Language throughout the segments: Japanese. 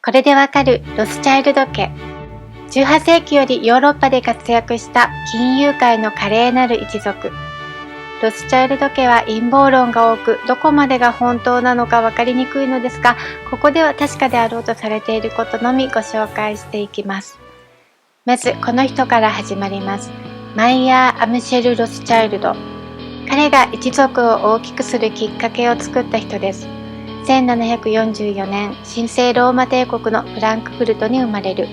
これでわかるロスチャイルド家。18世紀よりヨーロッパで活躍した金融界の華麗なる一族。ロスチャイルド家は陰謀論が多く、どこまでが本当なのか分かりにくいのですが、ここでは確かであろうとされていることのみご紹介していきます。まずこの人から始まります。マイヤー・アムシェル・ロスチャイルド。彼が一族を大きくするきっかけを作った人です。1744年、神聖ローマ帝国のフランクフルトに生まれる。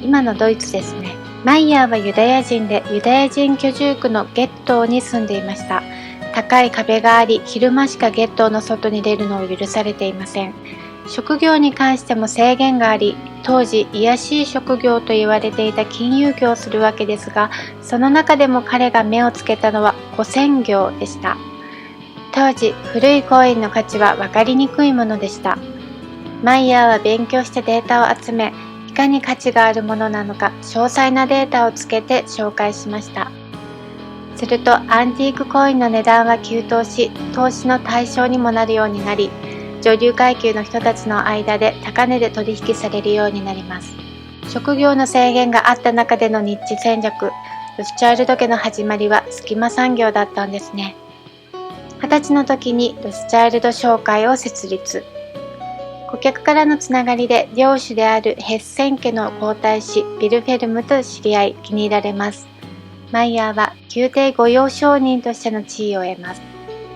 今のドイツですね。マイヤーはユダヤ人で、ユダヤ人居住区のゲットーに住んでいました。高い壁があり、昼間しかゲットーの外に出るのを許されていません。職業に関しても制限があり、当時卑しい職業と言われていた金融業をするわけですが、その中でも彼が目をつけたのは古銭業でした。当時、古いコインの価値は分かりにくいものでした。マイヤーは勉強してデータを集め、いかに価値があるものなのか詳細なデータをつけて紹介しました。するとアンティークコインの値段は急騰し、投資の対象にもなるようになり、上流階級の人たちの間で高値で取引されるようになります。職業の制限があった中でのニッチ戦略、ロスチャイルド家の始まりは隙間産業だったんですね。20歳の時にロスチャイルド商会を設立。顧客からのつながりで領主であるヘッセン家の皇太子ビルフェルムと知り合い気に入られます。マイヤーは宮廷御用商人としての地位を得ます。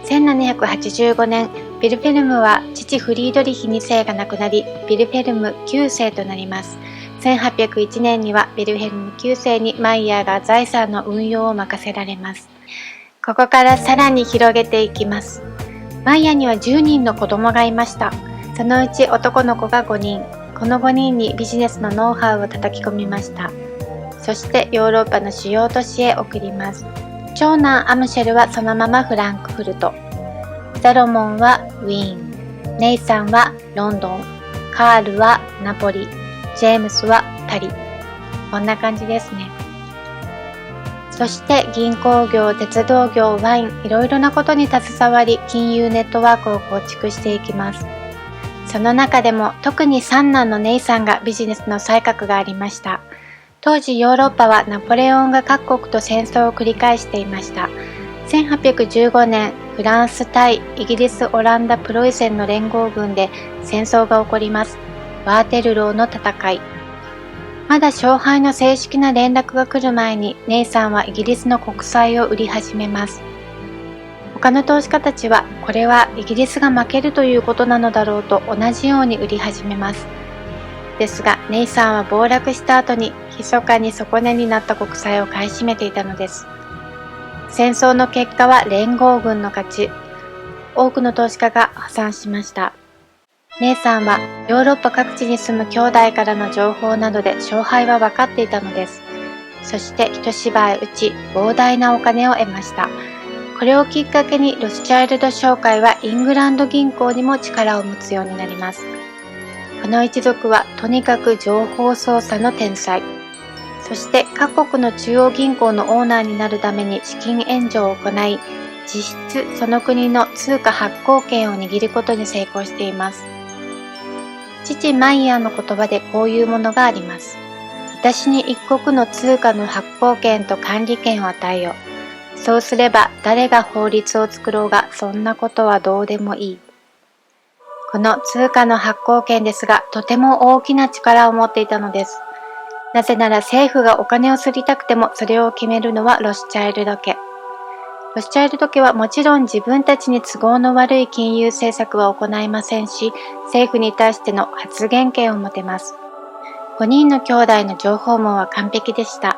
1785年、ビルフェルムは父フリードリヒ2世が亡くなり、ビルフェルム9世となります。1801年にはビルフェルム9世にマイヤーが財産の運用を任せられます。ここからさらに広げていきます。マイヤーには10人の子供がいました。そのうち男の子が5人。この5人にビジネスのノウハウを叩き込みました。そしてヨーロッパの主要都市へ送ります。長男アムシェルはそのままフランクフルト。サロモンはウィーン。ネイサンはロンドン。カールはナポリ。ジェームスはパリ。こんな感じですね。そして銀行業、鉄道業、ワイン、いろいろなことに携わり、金融ネットワークを構築していきます。その中でも特に三男のネイさんがビジネスの才覚がありました。当時ヨーロッパはナポレオンが各国と戦争を繰り返していました。1815年、フランス対イギリス、オランダ、プロイセンの連合軍で戦争が起こります。ワーテルローの戦い。まだ勝敗の正式な連絡が来る前に、ネイさんはイギリスの国債を売り始めます。他の投資家たちは、これはイギリスが負けるということなのだろうと同じように売り始めます。ですが、ネイさんは暴落した後に、密かに底値になった国債を買い占めていたのです。戦争の結果は連合軍の勝ち。多くの投資家が破産しました。ネイさんはヨーロッパ各地に住む兄弟からの情報などで勝敗は分かっていたのです。そして一芝居打ち、膨大なお金を得ました。これをきっかけにロスチャイルド商会はイングランド銀行にも力を持つようになります。この一族はとにかく情報操作の天才。そして各国の中央銀行のオーナーになるために資金援助を行い、実質その国の通貨発行権を握ることに成功しています。父マイヤーの言葉でこういうものがあります。私に一国の通貨の発行権と管理権を与えよ。そうすれば誰が法律を作ろうがそんなことはどうでもいい。この通貨の発行権ですが、とても大きな力を持っていたのです。なぜなら政府がお金をすりたくてもそれを決めるのはロスチャイルド家。ロスチャイルド家はもちろん自分たちに都合の悪い金融政策は行いませんし、政府に対しての発言権を持てます。5人の兄弟の情報網は完璧でした。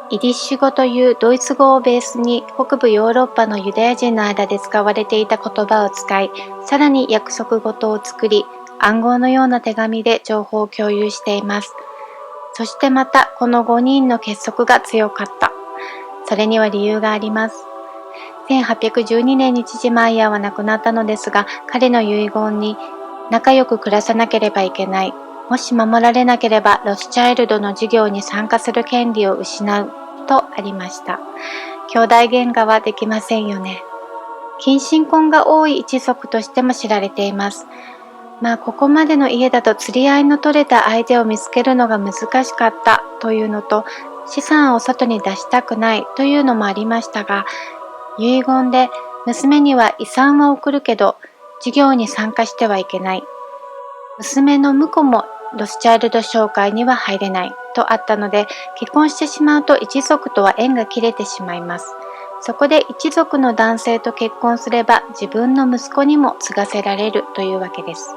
イディッシュ語というドイツ語をベースに北部ヨーロッパのユダヤ人の間で使われていた言葉を使い、さらに約束事を作り、暗号のような手紙で情報を共有しています。そしてまたこの5人の結束が強かった。それには理由があります。1812年に父マイヤーは亡くなったのですが、彼の遺言に仲良く暮らさなければいけない。もし守られなければロスチャイルドの事業に参加する権利を失うとありました。兄弟喧嘩はできませんよね。近親婚が多い一族としても知られています。ここまでの家だと釣り合いの取れた相手を見つけるのが難しかったというのと、資産を外に出したくないというのもありましたが、遺言で娘には遺産は送るけど、事業に参加してはいけない。娘の婿もロスチャイルド商会には入れないとあったので、結婚してしまうと一族とは縁が切れてしまいます。そこで一族の男性と結婚すれば自分の息子にも継がせられるというわけです。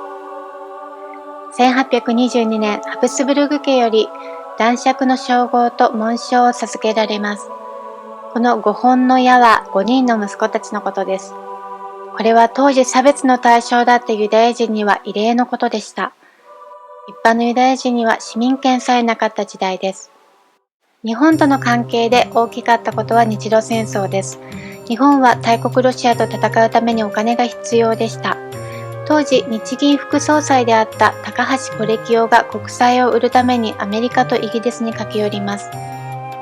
1822年、ハプスブルグ家より男爵の称号と紋章を授けられます。この5本の矢は5人の息子たちのことです。これは当時差別の対象だったユダヤ人には異例のことでした。一般のユダヤ人には市民権さえなかった時代です。日本との関係で大きかったことは日露戦争です。日本は大国ロシアと戦うためにお金が必要でした。当時日銀副総裁であった高橋是清が国債を売るためにアメリカとイギリスに駆け寄ります。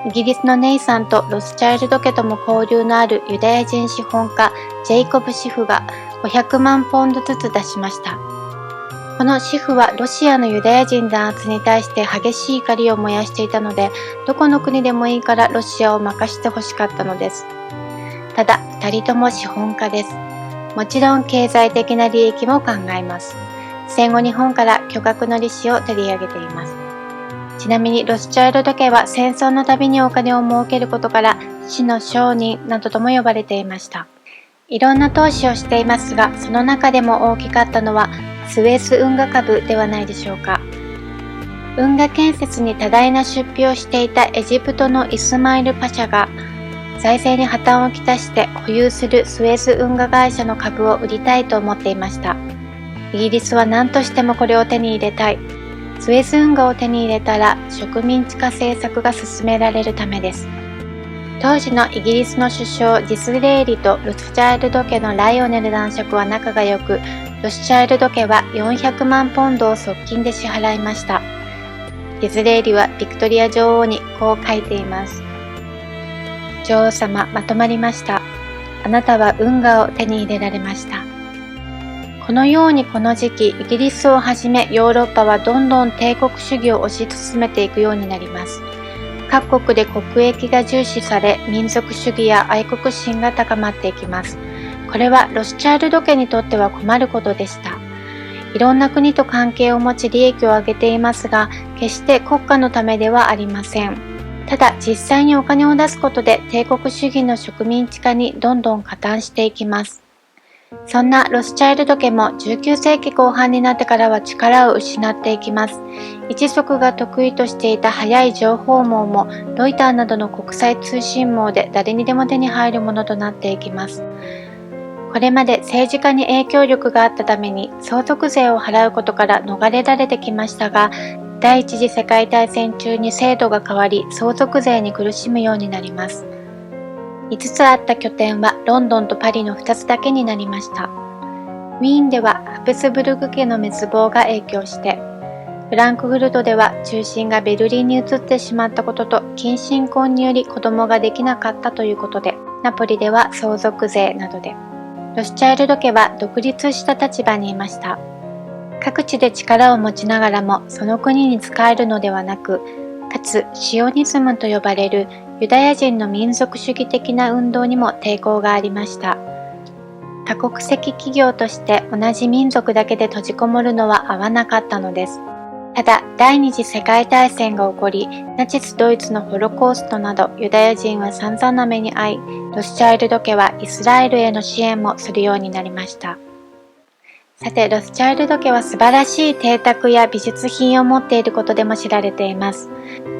イギリスのネイさんとロスチャイルド家とも交流のあるユダヤ人資本家ジェイコブ・シフが500万ポンドずつ出しました。このシフはロシアのユダヤ人弾圧に対して激しい怒りを燃やしていたので、どこの国でもいいからロシアを任してほしかったのです。ただ、2人とも資本家です。もちろん経済的な利益も考えます。戦後日本から巨額の利子を取り上げています。ちなみにロスチャイルド家は戦争のたびにお金を儲けることから死の商人などとも呼ばれていました。いろんな投資をしていますが、その中でも大きかったのはスエズ運河株ではないでしょうか。運河建設に多大な出費をしていたエジプトのイスマイル・パシャが財政に破綻をきたして保有するスエズ運河会社の株を売りたいと思っていました。イギリスは何としてもこれを手に入れたい。スエズ運河を手に入れたら植民地化政策が進められるためです。当時のイギリスの首相ディスレーリとロスチャイルド家のライオネル男爵は仲が良く、ロスチャイルド家は400万ポンドを側近で支払いました。ディスレーリはビクトリア女王にこう書いています。女王様、まとまりました。あなたは運河を手に入れられました。このようにこの時期、イギリスをはじめヨーロッパはどんどん帝国主義を推し進めていくようになります。各国で国益が重視され、民族主義や愛国心が高まっていきます。これはロスチャイルド家にとっては困ることでした。いろんな国と関係を持ち利益を上げていますが、決して国家のためではありません。ただ実際にお金を出すことで帝国主義の植民地化にどんどん加担していきます。そんなロスチャイルド家も19世紀後半になってからは力を失っていきます。一族が得意としていた早い情報網もロイターなどの国際通信網で誰にでも手に入るものとなっていきます。これまで政治家に影響力があったために相続税を払うことから逃れられてきましたが、第一次世界大戦中に制度が変わり相続税に苦しむようになります。5つあった拠点はロンドンとパリの2つだけになりました。ウィーンではハプスブルグ家の滅亡が影響して、フランクフルトでは中心がベルリンに移ってしまったことと近親婚により子供ができなかったということで、ナポリでは相続税などで、ロスチャイルド家は独立した立場にいました。各地で力を持ちながらもその国に仕えるのではなく、かつシオニズムと呼ばれるユダヤ人の民族主義的な運動にも抵抗がありました。多国籍企業として同じ民族だけで閉じこもるのは合わなかったのです。ただ、第二次世界大戦が起こり、ナチスドイツのホロコーストなどユダヤ人は散々な目に遭い、ロスチャイルド家はイスラエルへの支援もするようになりました。さて、ロスチャイルド家は素晴らしい邸宅や美術品を持っていることでも知られています。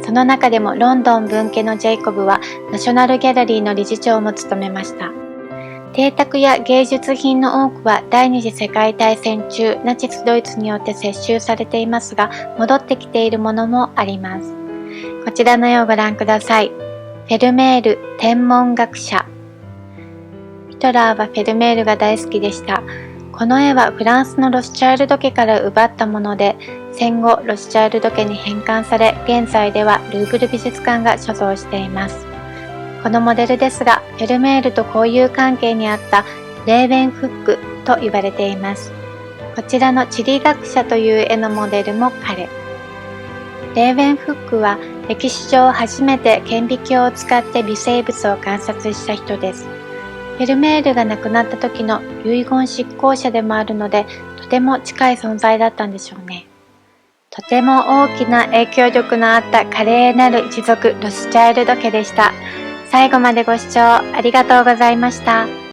その中でもロンドン分家のジェイコブはナショナルギャラリーの理事長も務めました。邸宅や芸術品の多くは第二次世界大戦中、ナチスドイツによって接収されていますが、戻ってきているものもあります。こちらの絵をご覧ください。フェルメール、天文学者。ヒトラーはフェルメールが大好きでした。この絵はフランスのロスチャイルド家から奪ったもので、戦後ロスチャイルド家に返還され、現在ではルーブル美術館が所蔵しています。このモデルですが、フェルメールと交友関係にあったレーベンフックと言われています。こちらの地理学者という絵のモデルも彼。レーウェンフックは歴史上初めて顕微鏡を使って微生物を観察した人です。フェルメールが亡くなった時の遺言執行者でもあるので、とても近い存在だったんでしょうね。とても大きな影響力のあった華麗なる一族ロスチャイルド家でした。最後までご視聴ありがとうございました。